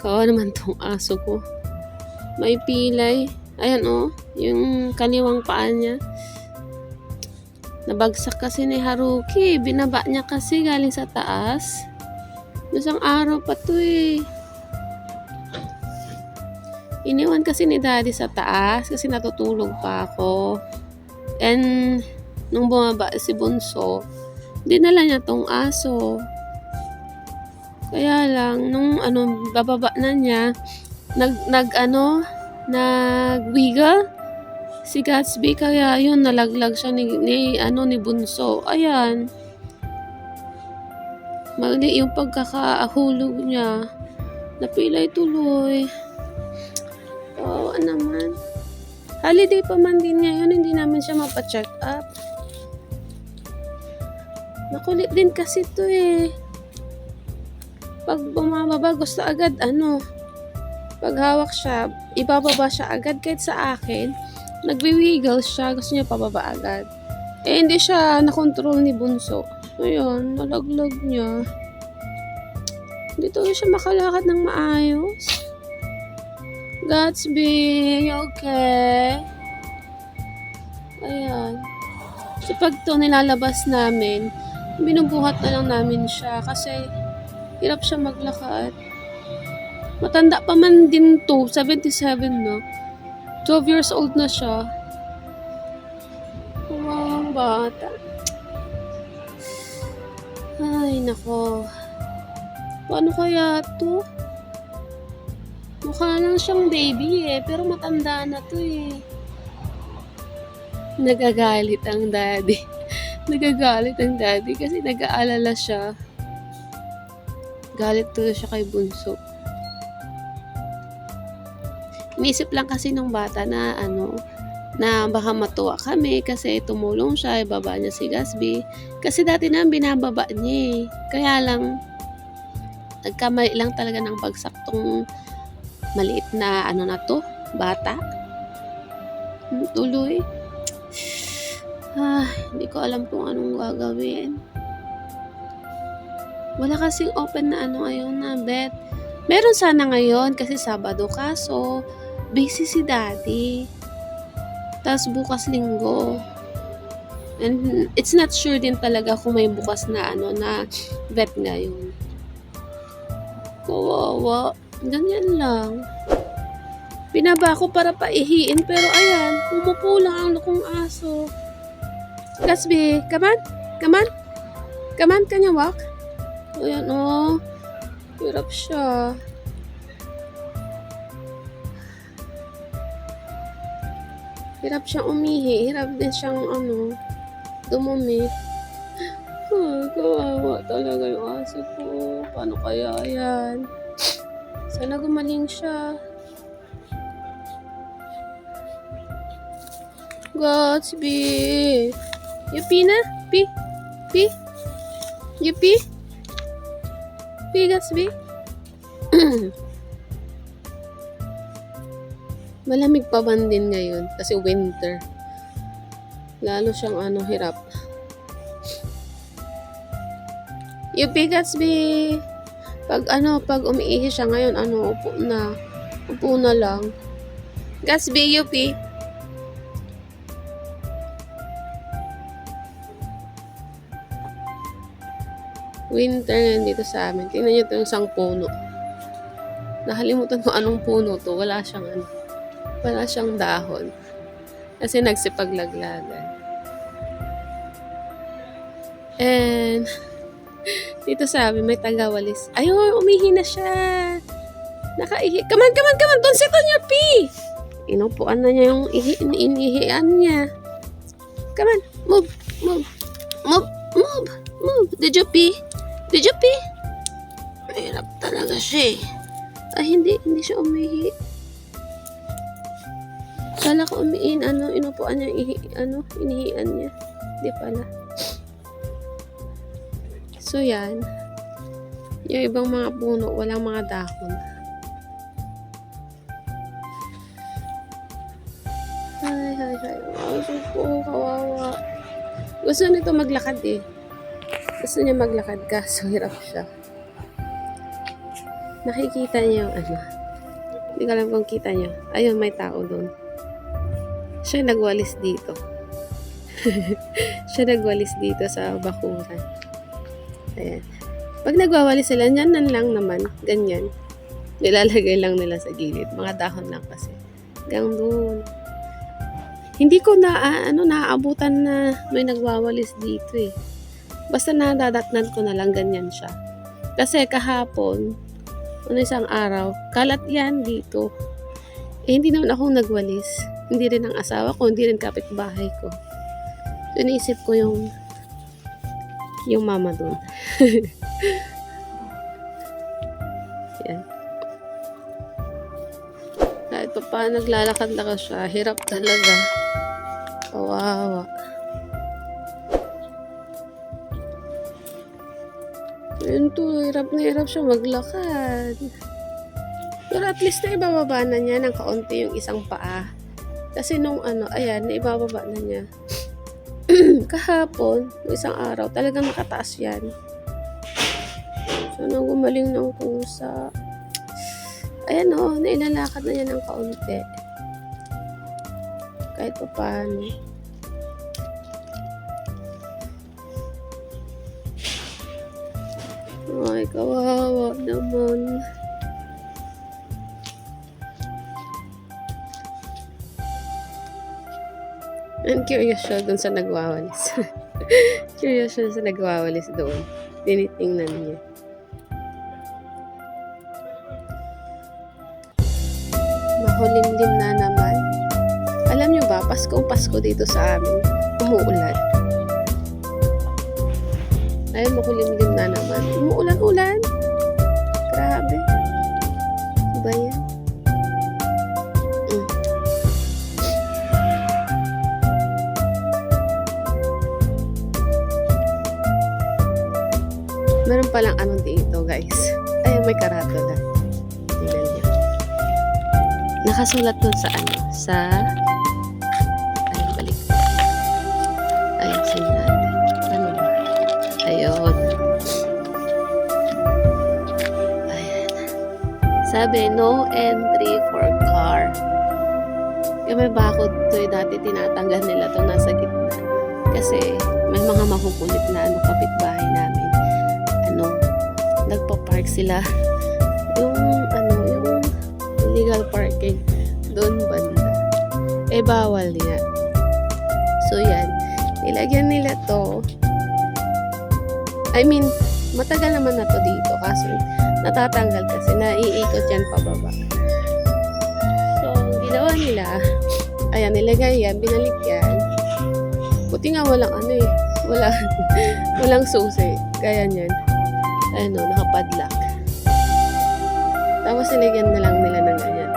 Kawawa naman tong aso ko. May pilay. Ayan oh, yung kaliwang paa niya. Nabagsak kasi ni Haruki. Binaba niya kasi galing sa taas. Isang araw pa to eh. Iniwan kasi ni Daddy sa taas kasi natutulog pa ako. And nung bumaba si Bunso, dinala niya tong aso. Kaya lang, nung bababa na niya, nag-wiggle si Gatsby, kaya yun, nalaglag siya ni Bunso. Ayan. Mali yung pagkakahulog niya. Napilay tuloy. Oo, naman. Holiday pa man din ngayon, hindi namin siya mapacheck up. Makulit din kasi to eh. Pag bumababa, gusto agad pag hawak siya, ibababa siya agad. Kahit sa akin, nagwi-wiggle siya, gusto niya pababa agad. Eh, hindi siya nakontrol ni Bunso. Ayun, nalaglag niya. Hindi tuloy siya makalakad ng maayos. Gatsby, okay? Ayan. So, pag to nilalabas namin, binubuhat na lang namin siya kasi hirap siya maglakad. Matanda pa man din to, 77 no? 12 years old na siya. Ang bata. Ay, nako. Paano kaya to? Mukha lang siyang baby eh, pero matanda na to eh. Nagagalit ang daddy. Nagagalit ang daddy kasi nag-aalala siya. Galit tuloy siya kay Bunso. Inisip lang kasi nung bata na na baka matuwa kami kasi tumulong siya, ibaba niya si Gatsby. Kasi dati na binababa niya eh. Kaya lang, nagkamali lang talaga ng bagsak tong maliit na na to, bata. Tuloy. Hindi ko alam kung anong gagawin. Wala kasing open na ngayon na bet. Meron sana ngayon kasi Sabado, kaso busy si Daddy. Tapos bukas Linggo. And it's not sure din talaga kung may bukas na na vet ngayon. Kawawa. Ganyan lang. Binaba ko para paihiin pero ayan, umupo lang ang lukong aso. Gatsby, come on? Come on? Come on, can you walk? Ayan oh. Hirap siya. Hirap siyang umihi. Hirap din siyang dumumi. Kawawa talaga yung aso ko. Paano kaya yan? Sana gumaling siya. Gatsby. Yupi na? Pi? Pi? Yupi? Pi, Gatsby? Malamig pa man din ngayon kasi winter. Lalo siyang hirap. Yupi, Gatsby. Pag umiihi siya ngayon, upo na. Upo na lang. Gatsby, Yupi. Winter ngayon dito sa amin. Tingnan niyo ito yung isang puno. Nakalimutan ko anong puno to. Wala siyang dahon. Kasi nagsipaglaglagan. And dito sa amin may tagawalis. Ayun, umihi na siya. Nakaihi. Come on. Don't sit on your pee. Inupuan na niya yung inihian niya. Come on. Move. Did you pee? Mahirap talaga siya eh. Hindi siya umihi. Kala ko umiin, inupuan niya, inihian niya. Di pala. So yan. Yung ibang mga puno, walang mga dahon. Ay. Aso ko, kawawa. Gusto nito maglakad eh. Gusto niya maglakad ka, so hirap siya. Nakikita niyo yung ano. Hindi ko alam kung kita niyo. Ayun, may tao doon. Siya nagwalis dito. Siya nagwalis dito sa bakuran. Ayan. Pag nagwawalis sila, yan lang naman. Ganyan. Nilalagay lang nila sa gilid. Mga dahon lang kasi. Hanggang doon. Hindi ko naaabutan na may nagwawalis dito eh. Basta nadadatnan ko na lang ganyan siya. Kasi kahapon, isang araw, kalat yan dito. Eh, hindi naman ako nagwalis. Hindi rin ang asawa ko, hindi rin kapitbahay ko. So, iniisip ko yung mama doon. Yan. Kahit pa paano naglalakad-lakad siya, hirap talaga. Kawawa. Yun to, hirap na hirap siya maglakad. Pero at least na ibababa na niya ng kaunti yung isang paa. Kasi nung ayan, naibababa na niya. Kahapon, isang araw, talagang nakataas yan. So, nung gumaling ng kusa, ayan nailalakad na niya ng kaunti. Kahit pa paano. Ay, kawawa naman. And curious siya dun sa nagwawalis. Curious siya sa nagwawalis doon. Tinitingnan niya. Makulimlim na naman. Alam niyo ba, Pasko dito sa amin. Umuulan. Ay, makulimlim na naman. Umuulan-ulan. Grabe. Diba yan? Meron palang dito, guys. Ay, may karatula. Tingnan niyo. Nakasulat dun sa balik. Ayun, sinan. Ano ba? Ayun. Ayan. Sabi, no entry for car. Yung may bakod to, dati tinatanggal nila to nasa gitna. Kasi, may mga makukulit na kapitbahay namin. Nagpa-park sila yung illegal parking doon banda. Eh, bawal yan. So, yan. Nilagyan nila to. I mean, matagal naman na to dito. Kaso, natatanggal kasi naiikot yan pababa. So, ginawa nila, ayan, nilagay yan, binalik yan. Buti nga walang walang susi. Kaya yan. Nakapadlock. Tapos nilagyan na lang nila ng ganyan.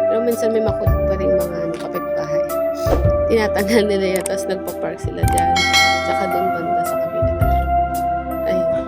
Pero minsan may makulit pa rin mga kapitbahay. Tinatanggal nila yan, tapos nagpa-park sila dyan. Tsaka doon banda sa kabila. Ayun.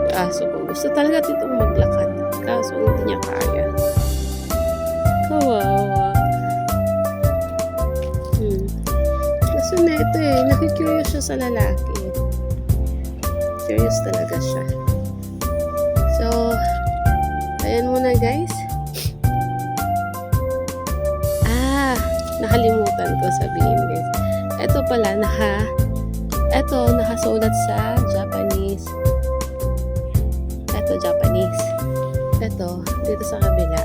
Kaso kung gusto talaga ditong maglakad. Kaso hindi niya kaya. Kawawa. Kaso na ito nakikurious siya sa lalaki. Curious talaga siya. So, ayan muna guys. Nakalimutan ko sabihin guys. Ito pala, nakasulat sa Japanese. Ito, Japanese. Ito, dito sa kabila.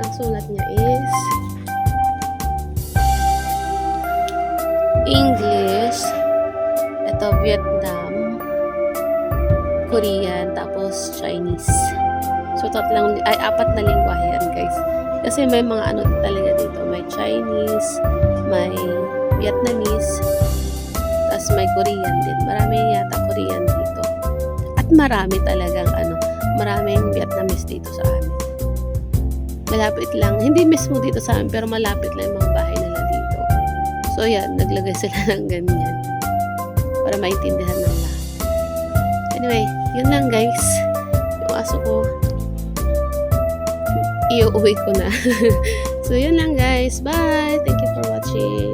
Ang sulat niya is English. Ito, Vietnam, Korean, tapos Chinese. So, apat na lingwahe yan, guys. Kasi may mga talaga dito. May Chinese, may Vietnamese, tapos may Korean din. Marami yata Korean dito. At marami talagang maraming Vietnamese dito sa amin. Malapit lang. Hindi mismo dito sa amin, pero malapit lang yung mga bahay nila dito. So, yan. Naglagay sila ng ganyan. Para maintindihan ng lahat. Anyway, yun lang guys. Yung aso ko, iuwi ko na. So, yun lang guys. Bye! Thank you for watching.